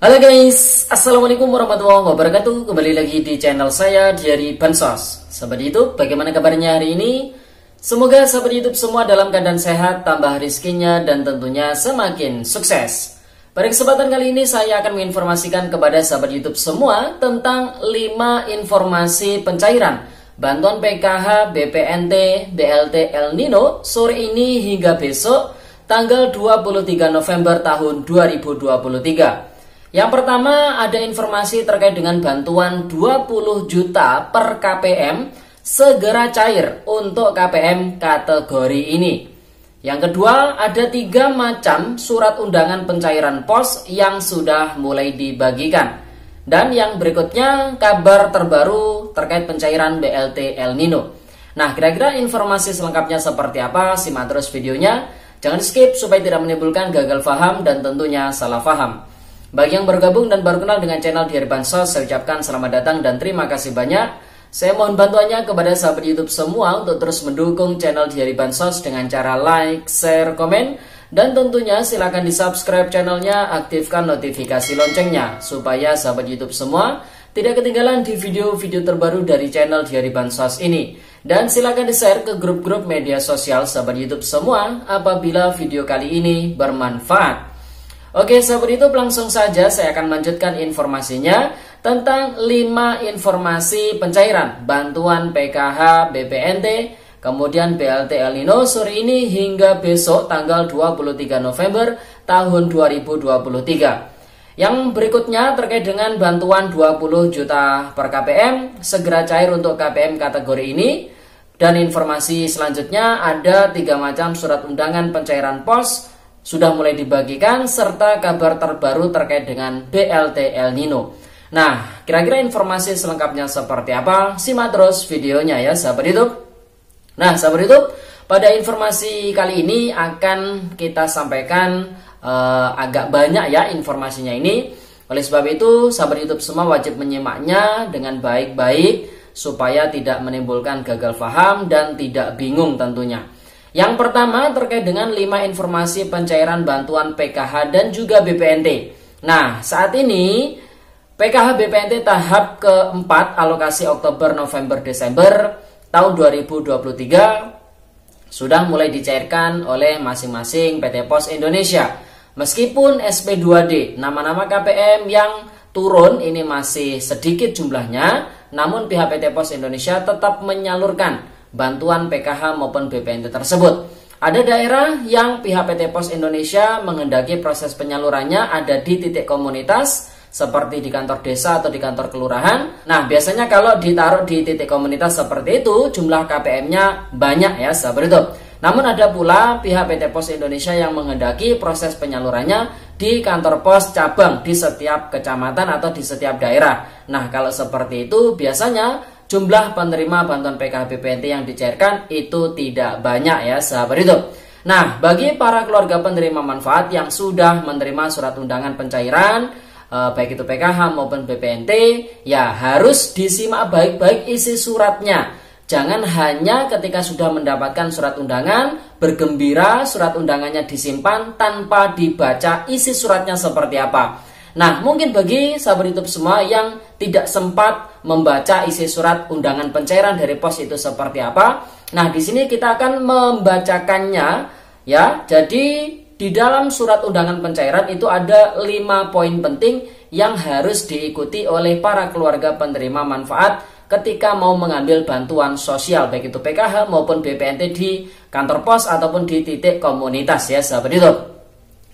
Halo guys, Assalamualaikum warahmatullahi wabarakatuh. Kembali lagi di channel saya Diary Bansos. Sahabat YouTube, bagaimana kabarnya hari ini? Semoga sahabat YouTube semua dalam keadaan sehat, tambah rezekinya, dan tentunya semakin sukses. Pada kesempatan kali ini saya akan menginformasikan kepada sahabat YouTube semua tentang 5 informasi pencairan bantuan PKH, BPNT, BLT El Nino sore ini hingga besok tanggal 23 November tahun 2023. Yang pertama, ada informasi terkait dengan bantuan 20 juta per KPM segera cair untuk KPM kategori ini. Yang kedua, ada 3 macam surat undangan pencairan pos yang sudah mulai dibagikan. Dan yang berikutnya, kabar terbaru terkait pencairan BLT El Nino. Nah, kira-kira informasi selengkapnya seperti apa? Simak terus videonya. Jangan skip supaya tidak menimbulkan gagal paham dan tentunya salah paham. Bagi yang bergabung dan baru kenal dengan channel Diary Bansos, saya ucapkan selamat datang dan terima kasih banyak. Saya mohon bantuannya kepada sahabat YouTube semua untuk terus mendukung channel Diary Bansos dengan cara like, share, komen, dan tentunya silakan di subscribe channelnya, aktifkan notifikasi loncengnya supaya sahabat YouTube semua tidak ketinggalan di video-video terbaru dari channel Diary Bansos ini. Dan silakan di share ke grup-grup media sosial sahabat YouTube semua apabila video kali ini bermanfaat. Oke sahabat YouTube, langsung saja saya akan melanjutkan informasinya tentang 5 informasi pencairan bantuan PKH, BPNT, kemudian BLT El Nino sore ini hingga besok tanggal 23 November tahun 2023. Yang berikutnya terkait dengan bantuan 20 juta per KPM segera cair untuk KPM kategori ini. Dan informasi selanjutnya ada 3 macam surat undangan pencairan pos sudah mulai dibagikan, serta kabar terbaru terkait dengan BLT El Nino. Nah, kira-kira informasi selengkapnya seperti apa? Simak terus videonya ya sahabat YouTube. Nah sahabat YouTube, pada informasi kali ini akan kita sampaikan agak banyak ya informasinya ini. Oleh sebab itu sahabat YouTube semua wajib menyimaknya dengan baik-baik supaya tidak menimbulkan gagal paham dan tidak bingung tentunya. Yang pertama terkait dengan 5 informasi pencairan bantuan PKH dan juga BPNT. Nah, saat ini PKH BPNT tahap keempat alokasi Oktober, November, Desember tahun 2023 sudah mulai dicairkan oleh masing-masing PT Pos Indonesia. Meskipun SP2D, nama-nama KPM yang turun ini masih sedikit jumlahnya, namun pihak PT Pos Indonesia tetap menyalurkan bantuan PKH maupun BPNT tersebut. Ada daerah yang pihak PT Pos Indonesia menghendaki proses penyalurannya ada di titik komunitas seperti di kantor desa atau di kantor kelurahan. Nah, biasanya kalau ditaruh di titik komunitas seperti itu jumlah KPM-nya banyak ya sahabat itu. Namun ada pula pihak PT Pos Indonesia yang menghendaki proses penyalurannya di kantor pos cabang di setiap kecamatan atau di setiap daerah. Nah, kalau seperti itu biasanya jumlah penerima bantuan PKH BPNT yang dicairkan itu tidak banyak ya sahabat itu. Nah, bagi para keluarga penerima manfaat yang sudah menerima surat undangan pencairan baik itu PKH maupun BPNT, ya harus disimak baik-baik isi suratnya. Jangan hanya ketika sudah mendapatkan surat undangan bergembira surat undangannya disimpan tanpa dibaca isi suratnya seperti apa. Nah, mungkin bagi sahabat YouTube semua yang tidak sempat membaca isi surat undangan pencairan dari pos itu seperti apa. Nah, di sini kita akan membacakannya ya. Jadi di dalam surat undangan pencairan itu ada 5 poin penting yang harus diikuti oleh para keluarga penerima manfaat ketika mau mengambil bantuan sosial baik itu PKH maupun BPNT di kantor pos ataupun di titik komunitas ya sahabat YouTube.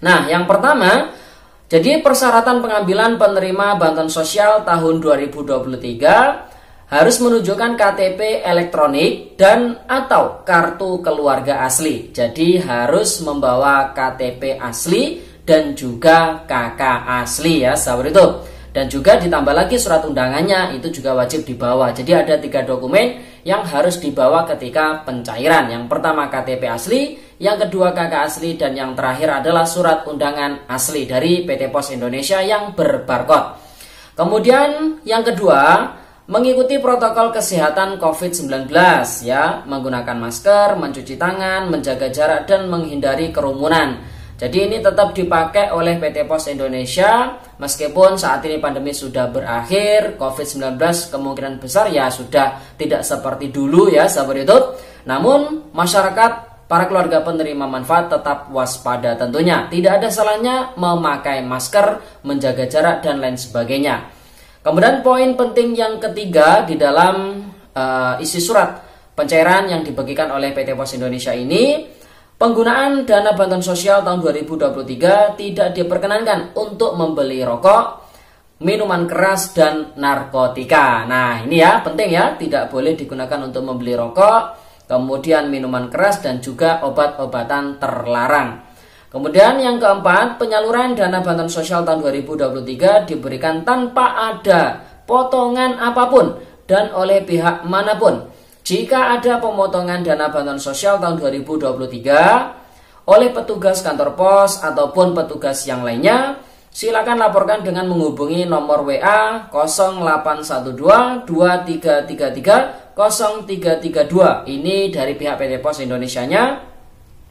Nah, yang pertama, jadi persyaratan pengambilan penerima bantuan sosial tahun 2023 harus menunjukkan KTP elektronik dan atau kartu keluarga asli. Jadi harus membawa KTP asli dan juga KK asli ya sahabat itu. Dan juga ditambah lagi surat undangannya itu juga wajib dibawa. Jadi ada 3 dokumen yang harus dibawa ketika pencairan. Yang pertama KTP asli, yang kedua KK asli, dan yang terakhir adalah surat undangan asli dari PT Pos Indonesia yang berbarcode. Kemudian yang kedua, mengikuti protokol kesehatan COVID-19 ya, menggunakan masker, mencuci tangan, menjaga jarak dan menghindari kerumunan. Jadi ini tetap dipakai oleh PT Pos Indonesia meskipun saat ini pandemi sudah berakhir, COVID-19 kemungkinan besar ya sudah tidak seperti dulu ya sahabat YouTube. Namun masyarakat, para keluarga penerima manfaat tetap waspada tentunya. Tidak ada salahnya memakai masker, menjaga jarak dan lain sebagainya. Kemudian poin penting yang ketiga di dalam isi surat pencairan yang dibagikan oleh PT Pos Indonesia ini, penggunaan dana bantuan sosial tahun 2023 tidak diperkenankan untuk membeli rokok, minuman keras, dan narkotika. Nah ini ya penting ya, tidak boleh digunakan untuk membeli rokok, kemudian minuman keras, dan juga obat-obatan terlarang. Kemudian yang keempat, penyaluran dana bantuan sosial tahun 2023 diberikan tanpa ada potongan apapun dan oleh pihak manapun. Jika ada pemotongan dana bantuan sosial tahun 2023 oleh petugas kantor pos ataupun petugas yang lainnya, silakan laporkan dengan menghubungi nomor WA 0812 2333 0332. Ini dari pihak PT Pos Indonesianya,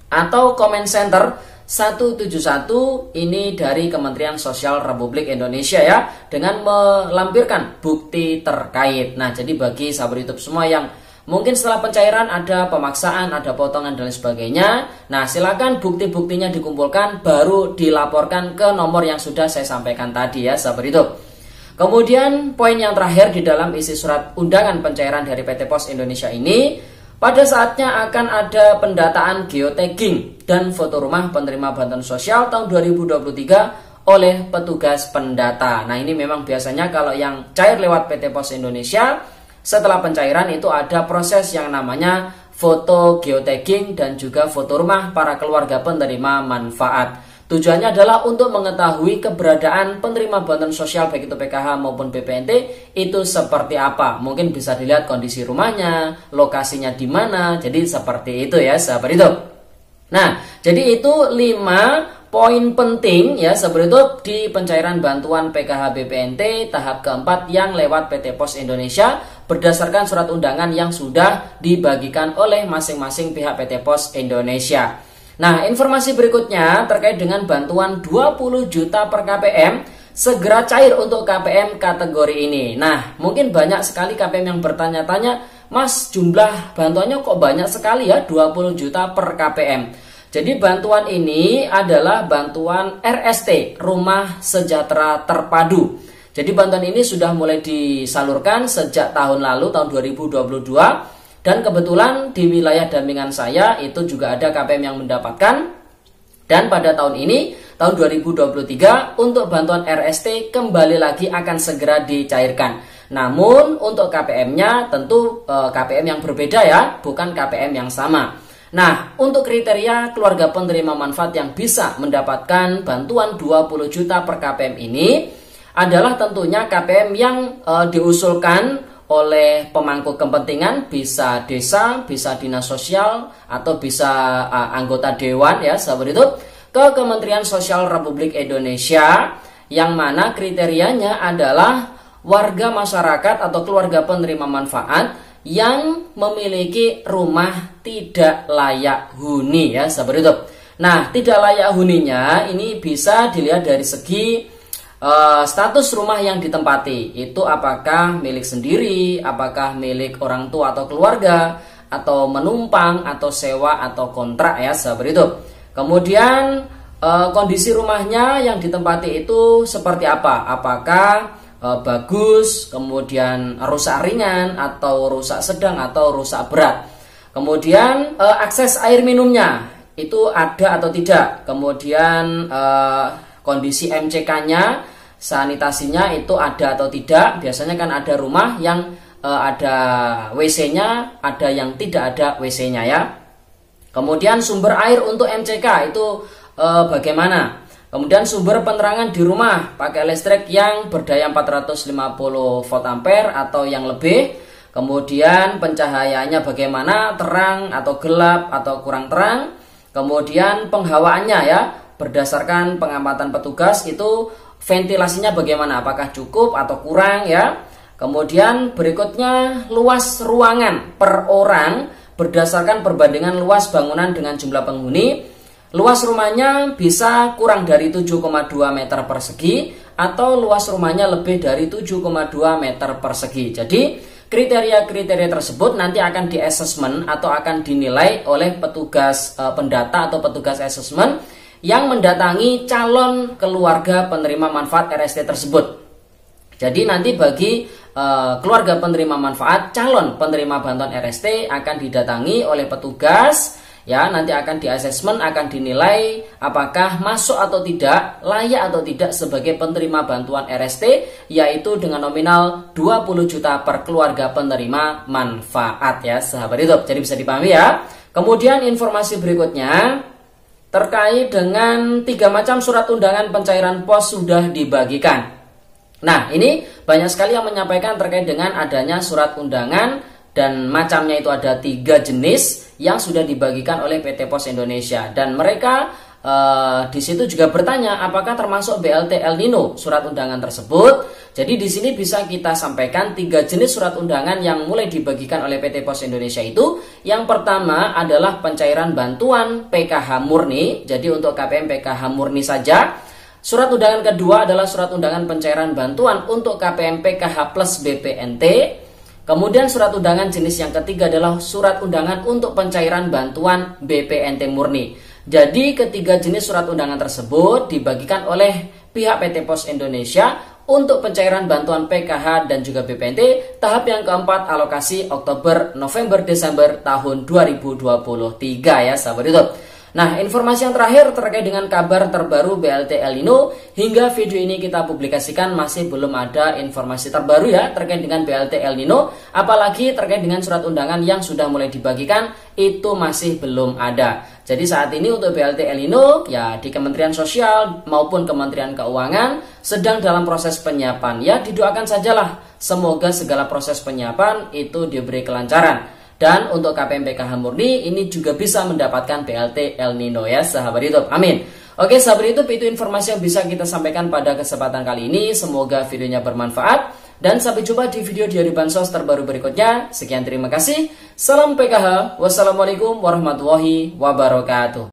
atau Comment Center 171 ini dari Kementerian Sosial Republik Indonesia ya, dengan melampirkan bukti terkait. Nah, jadi bagi sahabat YouTube semua yang mungkin setelah pencairan ada pemaksaan, ada potongan dan sebagainya, nah silakan bukti-buktinya dikumpulkan baru dilaporkan ke nomor yang sudah saya sampaikan tadi ya sahabat YouTube. Kemudian poin yang terakhir di dalam isi surat undangan pencairan dari PT Pos Indonesia ini, pada saatnya akan ada pendataan geotagging dan foto rumah penerima bantuan sosial tahun 2023 oleh petugas pendata. Nah ini memang biasanya kalau yang cair lewat PT Pos Indonesia, setelah pencairan itu ada proses yang namanya foto geotagging dan juga foto rumah para keluarga penerima manfaat. Tujuannya adalah untuk mengetahui keberadaan penerima bantuan sosial baik itu PKH maupun BPNT itu seperti apa. Mungkin bisa dilihat kondisi rumahnya, lokasinya di mana. Jadi seperti itu ya sahabat itu. Nah, jadi itu 5 poin penting ya sahabat itu di pencairan bantuan PKH BPNT tahap keempat yang lewat PT Pos Indonesia berdasarkan surat undangan yang sudah dibagikan oleh masing-masing pihak PT Pos Indonesia. Nah, informasi berikutnya terkait dengan bantuan 20 juta per KPM segera cair untuk KPM kategori ini. Nah, mungkin banyak sekali KPM yang bertanya-tanya, Mas, jumlah bantuannya kok banyak sekali ya, 20 juta per KPM. Jadi bantuan ini adalah bantuan RST, Rumah Sejahtera Terpadu. Jadi bantuan ini sudah mulai disalurkan sejak tahun lalu, tahun 2022. Dan kebetulan di wilayah dampingan saya itu juga ada KPM yang mendapatkan. Dan pada tahun ini, tahun 2023, untuk bantuan RST kembali lagi akan segera dicairkan. Namun untuk KPM-nya tentu KPM yang berbeda ya, bukan KPM yang sama. Nah, untuk kriteria keluarga penerima manfaat yang bisa mendapatkan bantuan 20 juta per KPM ini adalah tentunya KPM yang diusulkan oleh pemangku kepentingan, bisa desa, bisa dinas sosial, atau bisa anggota dewan ya sahabat itu, ke Kementerian Sosial Republik Indonesia, yang mana kriterianya adalah warga masyarakat atau keluarga penerima manfaat yang memiliki rumah tidak layak huni ya sahabat itu. Nah, tidak layak huninya ini bisa dilihat dari segi status rumah yang ditempati, itu apakah milik sendiri, apakah milik orang tua atau keluarga, atau menumpang, atau sewa, atau kontrak ya sahabat itu. Kemudian kondisi rumahnya yang ditempati itu seperti apa, apakah bagus, kemudian rusak ringan, atau rusak sedang, atau rusak berat. Kemudian akses air minumnya itu ada atau tidak, kemudian kondisi MCK-nya, sanitasinya itu ada atau tidak. Biasanya kan ada rumah yang ada WC-nya, ada yang tidak ada WC-nya ya. Kemudian sumber air untuk MCK itu bagaimana? Kemudian sumber penerangan di rumah pakai listrik yang berdaya 450 volt ampere atau yang lebih. Kemudian pencahayaannya bagaimana, terang atau gelap atau kurang terang. Kemudian penghawaannya ya, berdasarkan pengamatan petugas itu ventilasinya bagaimana, apakah cukup atau kurang ya. Kemudian berikutnya luas ruangan per orang berdasarkan perbandingan luas bangunan dengan jumlah penghuni. luas rumahnya bisa kurang dari 7,2 meter persegi atau luas rumahnya lebih dari 7,2 meter persegi. Jadi kriteria-kriteria tersebut nanti akan di-assessment atau akan dinilai oleh petugas pendata atau petugas assessment yang mendatangi calon keluarga penerima manfaat RST tersebut. Jadi nanti bagi keluarga penerima manfaat, calon penerima bantuan RST akan didatangi oleh petugas. Ya, nanti akan di-assessment, akan dinilai apakah masuk atau tidak, layak atau tidak sebagai penerima bantuan RST, yaitu dengan nominal 20 juta per keluarga penerima manfaat ya, sahabat YouTube. Jadi bisa dipahami ya. Kemudian informasi berikutnya terkait dengan 3 macam surat undangan pencairan pos sudah dibagikan. Nah, ini banyak sekali yang menyampaikan terkait dengan adanya surat undangan dan macamnya itu ada 3 jenis yang sudah dibagikan oleh PT Pos Indonesia, dan mereka di situ juga bertanya apakah termasuk BLT El Nino surat undangan tersebut. Jadi di sini bisa kita sampaikan 3 jenis surat undangan yang mulai dibagikan oleh PT Pos Indonesia itu. Yang pertama adalah pencairan bantuan PKH murni, jadi untuk KPM PKH murni saja. Surat undangan kedua adalah surat undangan pencairan bantuan untuk KPM PKH plus BPNT. Kemudian surat undangan jenis yang ketiga adalah surat undangan untuk pencairan bantuan BPNT murni. Jadi ketiga jenis surat undangan tersebut dibagikan oleh pihak PT Pos Indonesia untuk pencairan bantuan PKH dan juga BPNT tahap yang keempat alokasi Oktober, November, Desember tahun 2023 ya sahabat YouTube. Nah, informasi yang terakhir terkait dengan kabar terbaru BLT El Nino, hingga video ini kita publikasikan masih belum ada informasi terbaru ya terkait dengan BLT El Nino, apalagi terkait dengan surat undangan yang sudah mulai dibagikan itu masih belum ada. Jadi saat ini untuk BLT El Nino ya di Kementerian Sosial maupun Kementerian Keuangan sedang dalam proses penyiapan. Ya didoakan sajalah semoga segala proses penyiapan itu diberi kelancaran. Dan untuk KPM PKH murni ini juga bisa mendapatkan BLT El Nino ya sahabat YouTube. Amin. Oke sahabat YouTube, itu informasi yang bisa kita sampaikan pada kesempatan kali ini. Semoga videonya bermanfaat. Dan sampai jumpa di video Diari Bansos terbaru berikutnya. Sekian, terima kasih. Salam PKH. Wassalamualaikum warahmatullahi wabarakatuh.